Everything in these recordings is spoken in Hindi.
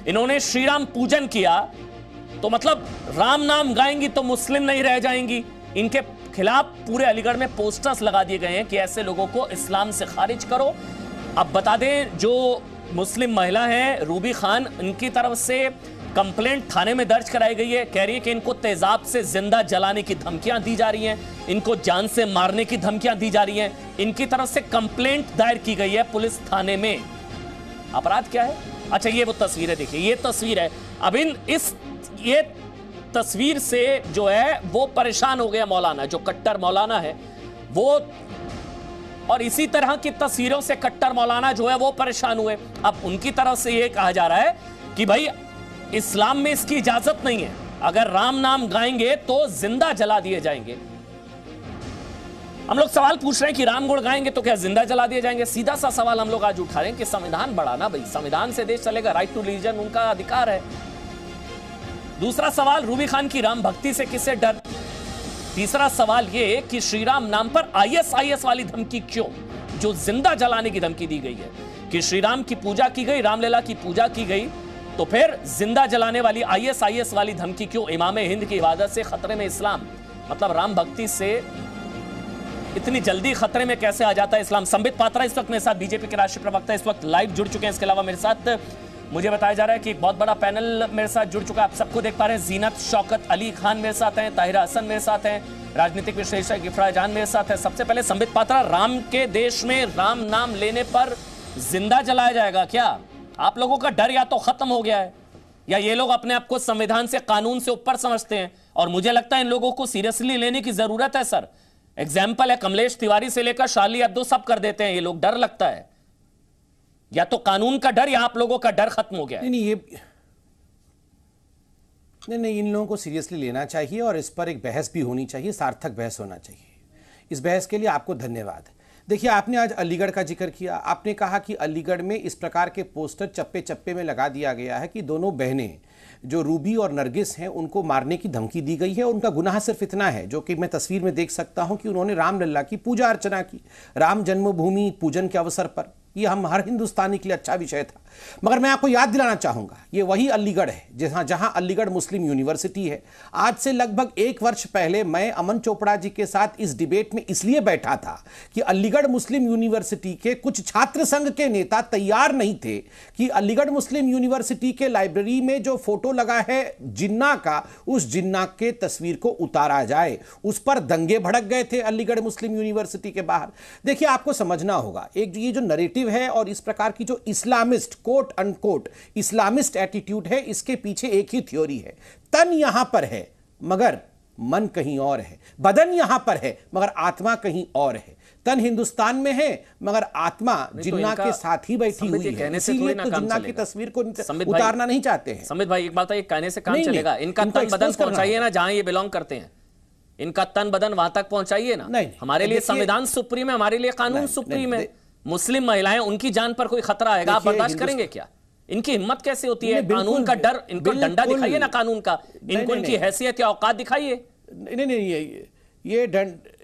इन्होंने श्री राम पूजन किया तो मतलब राम नाम गाएंगी तो मुस्लिम नहीं रह जाएंगी। इनके खिलाफ पूरे अलीगढ़ में पोस्टर्स लगा दिए गए हैं कि ऐसे लोगों को इस्लाम से खारिज करो। अब बता दें, जो मुस्लिम महिला है रूबी खान, इनकी तरफ से कंप्लेंट थाने में दर्ज कराई गई है। कह रही है कि इनको तेजाब से जिंदा जलाने की धमकियां दी जा रही हैं, इनको जान से मारने की धमकियां दी जा रही हैं। इनकी तरफ से कंप्लेंट दायर की गई है पुलिस थाने में। अपराध क्या है? अच्छा, ये वो तस्वीर है, देखिए ये तस्वीर है। अब ये तस्वीर से जो है वो परेशान हो गया मौलाना, जो कट्टर मौलाना है वो, और इसी तरह की तस्वीरों से कट्टर मौलाना जो है वो परेशान हुए। अब उनकी तरफ से ये कहा जा रहा है कि भाई इस्लाम में इसकी इजाजत नहीं है, अगर राम नाम गाएंगे तो जिंदा जला दिए जाएंगे। हम लोग सवाल पूछ रहे हैं कि राम गुण गाएंगे तो क्या जिंदा जला दिए जाएंगे? सीधा सा सवाल हम लोग आज उठा रहे हैं कि संविधान बड़ा ना भाई, संविधान से देश चलेगा, राइट टू रिलीजन उनका अधिकार है। दूसरा सवाल, रूबी खान की राम भक्ति से किसे डर? तीसरा सवाल ये कि श्री राम नाम पर आईएसआईएस वाली धमकी क्यों, जो जिंदा जलाने की धमकी दी गई है कि श्री राम की पूजा की गई, रामलीला की पूजा की गई, तो फिर जिंदा जलाने वाली आईएसआईएस वाली धमकी क्यों? इमाम हिंद की इबादत से खतरे में इस्लाम, मतलब राम भक्ति से इतनी जल्दी खतरे में कैसे आ जाता है इस्लाम? संबित पात्रा इस वक्त मेरे साथ, बीजेपी के राष्ट्रीय प्रवक्ता, इस वक्त लाइव जुड़ चुके हैं। इसके अलावा मेरे साथ मुझे बताया जा रहा है कि एक बहुत बड़ा पैनल मेरे साथ जुड़ चुका है, आप सबको देख पा रहे हैं। जीनत शौकत अली खान मेरे साथ हैं, ताहिरा हसन मेरे साथ हैं, राजनीतिक विश्लेषक इफ्रा जान मेरे साथ है। सबसे पहले संबित पात्रा, राम के देश में राम नाम लेने पर जिंदा जलाया जाएगा क्या? आप लोगों का डर या तो खत्म हो गया है, या ये लोग अपने आप को संविधान से, कानून से ऊपर समझते हैं, और मुझे लगता है इन लोगों को सीरियसली लेने की जरूरत है। सर, एग्जाम्पल है कमलेश तिवारी से लेकर शार्ली अब्दो, सब कर देते हैं ये लोग, डर लगता है। या तो कानून का डर या आप लोगों का डर खत्म हो गया है। नहीं, इन लोगों को सीरियसली लेना चाहिए और इस पर एक बहस भी होनी चाहिए, सार्थक बहस होना चाहिए। इस बहस के लिए आपको धन्यवाद। देखिए, आपने आज अलीगढ़ का जिक्र किया, आपने कहा कि अलीगढ़ में इस प्रकार के पोस्टर चप्पे चप्पे में लगा दिया गया है कि दोनों बहनें जो रूबी और नरगिस हैं उनको मारने की धमकी दी गई है। उनका गुनाह सिर्फ इतना है, जो कि मैं तस्वीर में देख सकता हूं, कि उन्होंने रामलला की पूजा अर्चना की, राम जन्मभूमि पूजन के अवसर पर। ये हम हर हिंदुस्तानी के लिए अच्छा विषय था। मगर मैं आपको याद दिलाना चाहूंगा, ये वही अलीगढ़ है जहां अलीगढ़ मुस्लिम यूनिवर्सिटी है। आज से लगभग 1 वर्ष पहले मैं अमन चोपड़ा जी के साथ इस डिबेट में इसलिए बैठा था कि अलीगढ़ मुस्लिम यूनिवर्सिटी के कुछ छात्र संघ के नेता तैयार नहीं थे कि अलीगढ़ मुस्लिम यूनिवर्सिटी के लाइब्रेरी में जो फोटो लगा है जिन्ना का, उस जिन्ना के तस्वीर को उतारा जाए। उस पर दंगे भड़क गए थे अलीगढ़ मुस्लिम यूनिवर्सिटी के बाहर। देखिए, आपको समझना होगा, एक ये जो नैरेटिव है और इस प्रकार की जो Islamist, quote unquote Islamist attitude है, इसके पीछे एक ही थ्योरी है। तन यहां पर है मगर मन कहीं और है, बदन यहां पर है मगर आत्मा कहीं और है। तन हिंदुस्तान में है मगर आत्मा जिन्ना के साथ ही बैठी हुई है। इसीलिए तो जिन्ना की तस्वीर को उतारना नहीं चाहते हैं। संबित भाई, एक बात है, कहने से काम चलेगा? इनका तन बदन पहुंचाइए ना जहां ये बिलोंग करते हैं, इनका तन बदन वहां तक पहुंचाइए ना। हमारे लिए संविधान सुप्रीम है, हमारे लिए कानून सुप्रीम है। मुस्लिम महिलाएं, उनकी जान पर कोई खतरा आएगा, आप बर्दाश्त करेंगे क्या? इनकी हिम्मत कैसे होती है? कानून का डर, इनको डंडा दिखाइए ना कानून का, इनको इनकी हैसियत या औकात दिखाइए। नहीं, ये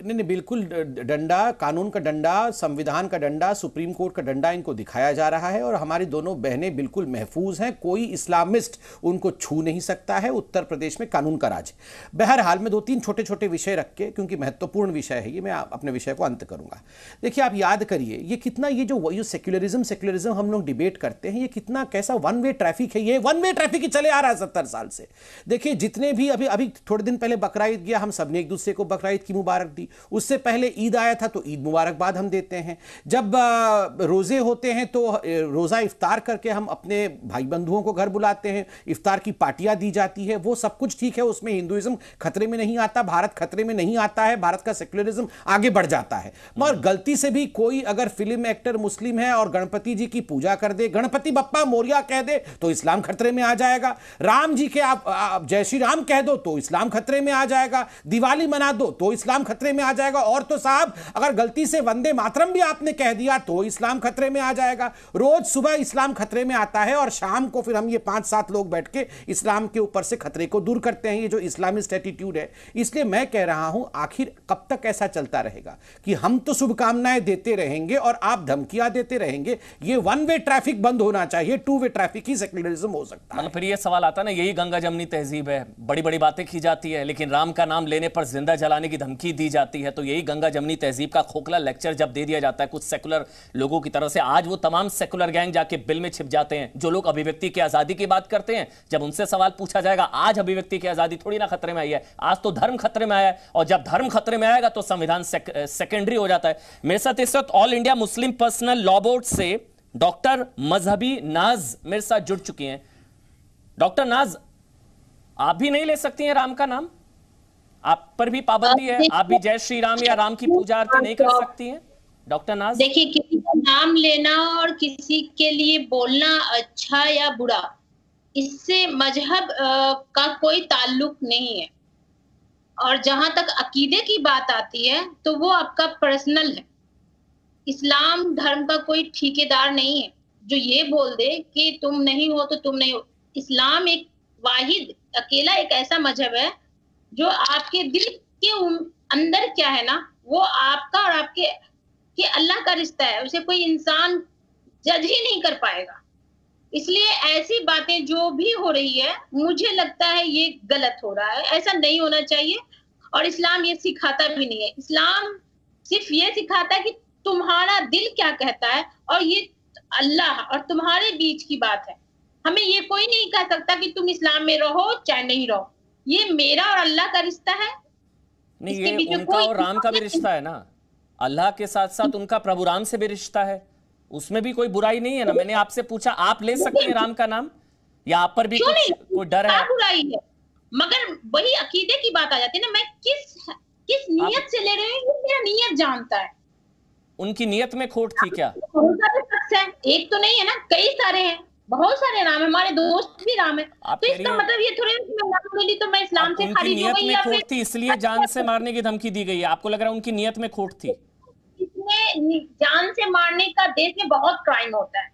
नहीं, बिल्कुल डंडा, कानून का डंडा, संविधान का डंडा, सुप्रीम कोर्ट का डंडा इनको दिखाया जा रहा है। और हमारी दोनों बहनें बिल्कुल महफूज हैं, कोई इस्लामिस्ट उनको छू नहीं सकता है। उत्तर प्रदेश में कानून का राज। बहरहाल मैं 2-3 छोटे छोटे विषय रख के, क्योंकि महत्वपूर्ण विषय है ये, मैं अपने विषय को अंत करूंगा। देखिए, आप याद करिए, ये कितना, ये जो सेक्युलरिज्म हम लोग डिबेट करते हैं, ये कितना कैसा वन वे ट्रैफिक है। ये वन वे ट्रैफिक ही चले आ रहा है 70 साल से। देखिए, जितने भी अभी थोड़े दिन पहले बकरा ईद गया, हम सबने एक दूसरे को बकरा ईद की मुबारक दी। उससे पहले ईद आया था तो ईद मुबारकबाद हम देते हैं। जब रोजे होते हैं तो रोजा इफ्तार करके हम अपने भाई बंधुओं को घर बुलाते हैं, इफ्तार की पार्टियां दी जाती है। वो सब कुछ ठीक है, उसमें हिंदुइज्म खतरे में नहीं आता, भारत खतरे में नहीं आता है, भारत का सेक्युलरिज्म आगे बढ़ जाता है। मगर गलती से भी कोई अगर फिल्म एक्टर मुस्लिम है और गणपति जी की पूजा कर दे, गणपति बप्पा मोरिया कह दे, तो इस्लाम खतरे में आ जाएगा। राम जी के आप जय श्री राम कह दो तो इस्लाम खतरे में आ जाएगा। दिवाली मना दो तो इस्लाम खतरे में आ जाएगा। और तो साहब अगर गलती से वंदे मातरम भी आपने कह दिया तो इस्लाम खतरे में आ जाएगा। रोज सुबह इस्लाम खतरे में आता है और शाम को फिर हम ये 5-7 लोग बैठ के इस्लाम के ऊपर से खतरे को दूर करते हैं। ये जो इस्लामिस्ट एटीट्यूड है, इसलिए मैं कह रहा हूं आखिर कब तक ऐसा चलता रहेगा कि हम तो शुभकामनाएं देते रहेंगे और आप धमकियां देते रहेंगे। ये वन वे ट्रैफिक बंद होना चाहिए, टू वे ट्रैफिक ही सेक्युलरिज्म हो सकता है। मतलब फिर ये सवाल आता है ना, यही गंगा जमनी तहजीब है, बड़ी बड़ी बातें की जाती है लेकिन राम का नाम लेने पर जिंदा जलाने की धमकी दी जाती है। तो यही गंगा जमनी तहजीब का खोखला लेक्चर जब दे दिया जाता है कुछ सेकुलर लोगों की तरफ से, आज वो तमाम सेकुलर गैंग जाके बिल में छिप जाते हैं जो लोग अभिव्यक्ति की आजादी की बात करते हैं। जब उनसे सवाल पूछा जाएगा, आज अभिव्यक्ति की आजादी थोड़ी ना खतरे में आई है, आज तो धर्म खतरे में आया है, और जब धर्म खतरे में आएगा तो संविधान सेकेंडरी हो जाता है। मेरे साथ इस वक्त all India Muslim personal law board से डॉक्टर मजहबी नाज मेरे साथ जुड़ चुकी हैं। डॉक्टर नाज, आप भी नहीं ले सकती हैं राम का नाम? आप पर भी पाबंदी है? आप भी जय श्री राम या राम की पूजा आरती नहीं कर सकती हैं डॉक्टर नाज? देखिए, किसी का नाम लेना और किसी के लिए बोलना अच्छा या बुरा, इससे मजहब का कोई ताल्लुक नहीं है। और जहां तक अकीदे की बात आती है तो वो आपका पर्सनल है। इस्लाम धर्म का कोई ठेकेदार नहीं है जो ये बोल दे कि तुम नहीं हो तो तुम नहीं हो। इस्लाम एक वाहिद अकेला एक ऐसा मजहब है जो आपके दिल के अंदर क्या है ना, वो आपका और आपके अल्लाह का रिश्ता है, उसे कोई इंसान जज ही नहीं कर पाएगा। इसलिए ऐसी बातें जो भी हो रही है, मुझे लगता है ये गलत हो रहा है, ऐसा नहीं होना चाहिए। और इस्लाम ये सिखाता भी नहीं है। इस्लाम सिर्फ ये सिखाता है कि तुम्हारा दिल क्या कहता है, और ये अल्लाह और तुम्हारे बीच की बात है। हमें ये कोई नहीं कह सकता कि तुम इस्लाम में रहो चाहे नहीं रहो, ये मेरा और अल्लाह का रिश्ता है। नहीं, ये उनका और राम का भी रिश्ता है ना, अल्लाह के साथ साथ उनका प्रभु राम से भी रिश्ता है, उसमें भी कोई बुराई नहीं है ना। मैंने आपसे पूछा, आप ले सकते हैं राम का नाम या आप पर भी कोई डर है? बुराई है, मगर वही अकीदे की बात आ जाती है ना, मैं किस नियत से ले रही हूँ, मेरा नियत जानता है। उनकी नियत में खोट थी क्या? बहुत सारे शख्स हैं, एक तो नहीं है ना, कई सारे हैं, बहुत सारे राम है, हमारे दोस्त भी राम है। तो इसका मतलब ये थोड़ी मैं नाम ले ली तो मैं इस्लाम से खारिज हो गई या फिर खोट थी इसलिए जान से मारने की धमकी दी गई है? आपको लग रहा है उनकी नियत में खोट थी? इसमें जान से मारने का देश में बहुत क्राइम होता है,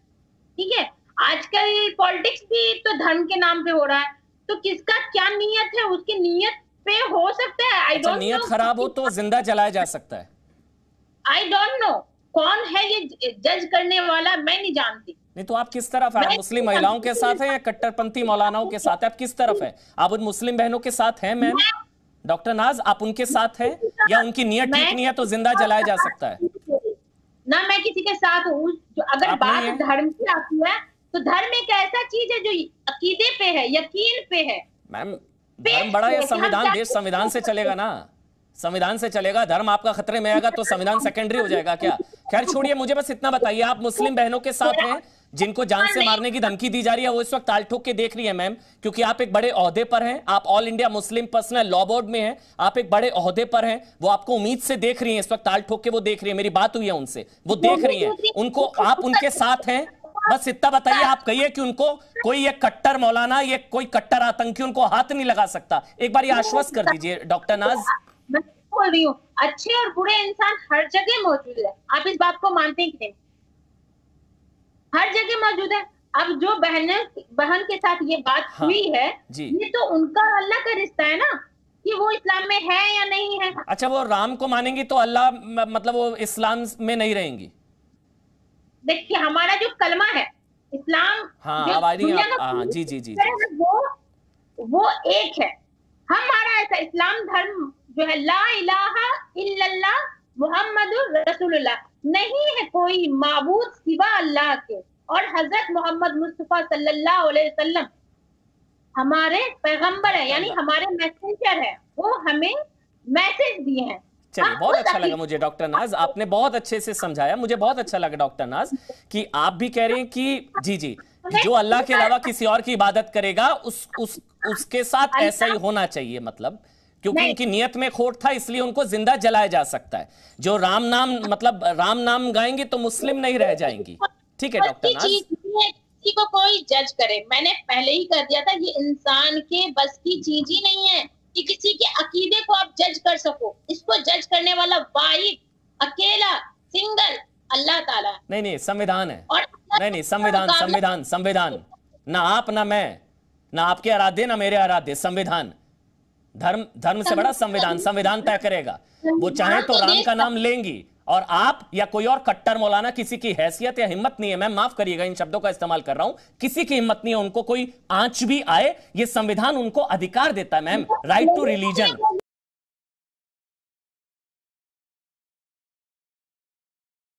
ठीक है। आजकल पॉलिटिक्स भी तो धर्म के नाम पे हो रहा है, तो किसका क्या नियत है, उसकी नियत पे हो सकता है। आई डोंट नो, नियत खराब हो तो जिंदा जलाया जा सकता है। आई डोंट नो कौन है ये जज करने वाला, मैं नहीं जानती। नहीं तो आप किस तरफ है? मुस्लिम महिलाओं के साथ है या कट्टरपंथी मौलानाओं के साथ है? आप किस तरफ है? आप उन मुस्लिम बहनों के साथ हैं मैम? डॉक्टर नाज, आप उनके साथ हैं या उनकी नियत ठीक नहीं है तो जिंदा जलाया जा सकता है? ना मैं किसी के साथ हूँ। अगर बात धर्म की आती है तो धर्म एक ऐसा चीज है जो अकीदे पे है, यकीन पे है। मैम, धर्म बड़ा या संविधान? देश संविधान से चलेगा ना, संविधान से चलेगा। धर्म आपका खतरे में आएगा तो संविधान सेकेंडरी हो जाएगा क्या? खैर छोड़िए, मुझे बस इतना बताइए, आप मुस्लिम बहनों के साथ हैं जिनको जान से मारने की धमकी दी जा रही है, वो इस वक्त ताल ठोक के देख रही है मैम, क्योंकि आप एक बड़े ओहदे पर हैं, आप all India Muslim personal law board में हैं, आप एक बड़े ओहदे पर हैं, वो आपको उम्मीद से देख रही हैं, इस वक्त ताल ठोक के वो देख रही है। मेरी बात हुई है उनसे, वो देख रही हैं, उनको आप उनके साथ हैं, बस इतना बताइए। आप कहिए कि उनको कोई ये कट्टर मौलाना, ये कोई कट्टर आतंकी उनको हाथ नहीं लगा सकता। एक बार ये आश्वस्त कर दीजिए डॉक्टर नाज। मैं बोल रही हूँ, अच्छे और बुरे इंसान हर जगह मौजूद है, आप इस बात को मानते हैं कि नहीं? हर जगह मौजूद है। अब जो बहन के साथ ये बात हुई है, ये तो उनका अल्लाह का रिश्ता है ना, कि वो इस्लाम में है या नहीं है। अच्छा, वो राम को मानेंगी तो अल्लाह मतलब वो इस्लाम में नहीं रहेंगी? देखिए, हमारा जो कलमा है इस्लाम, जी जी जी, वो एक है हमारा। ऐसा इस्लाम धर्म जो है, ला इलाहा इल्लल्लाह मुहम्मदुर रसूलुल्लाह, नहीं है कोई माबूद सिवा अल्लाह के, और हजरत मोहम्मद मुस्तफा सल्लल्लाहु अलैहि वसल्लम हमारे पैगंबर है, यानी हमारे मैसेंजर है, वो हमें मैसेज दिए हैं। चलिए, बहुत अच्छा लगा मुझे डॉक्टर नाज, आपने बहुत अच्छे से समझाया, मुझे बहुत अच्छा लगा डॉक्टर नाज कि आप भी कह रहे हैं कि जी जी, जो अल्लाह के अलावा किसी और की इबादत करेगा उसके साथ ऐसा ही होना चाहिए, मतलब क्योंकि उनकी नियत में खोट था इसलिए उनको जिंदा जलाया जा सकता है। जो राम नाम मतलब राम नाम गाएंगे तो मुस्लिम नहीं रह जाएंगी। ठीक है डॉक्टर नाज, किसी को कोई जज करे, मैंने पहले ही कर दिया था, ये इंसान के बस की चीज ही नहीं है कि किसी के अकीदे को आप जज कर सको। इसको जज करने वाला वाहिद, अकेला, सिंगल अल्लाह ताला है। नहीं संविधान है। और नहीं संविधान ना आप ना मैं, ना आपके आराध्य ना मेरे आराध्य, संविधान। धर्म से बड़ा संविधान तय करेगा। वो चाहे तो राम का नाम लेंगी, और आप या कोई और कट्टर मौलाना, किसी की हैसियत या हिम्मत नहीं है, मैं माफ करिएगा इन शब्दों का इस्तेमाल कर रहा हूं, किसी की हिम्मत नहीं है उनको कोई आंच भी आए, ये संविधान उनको अधिकार देता है मैम, राइट टू रिलीजन।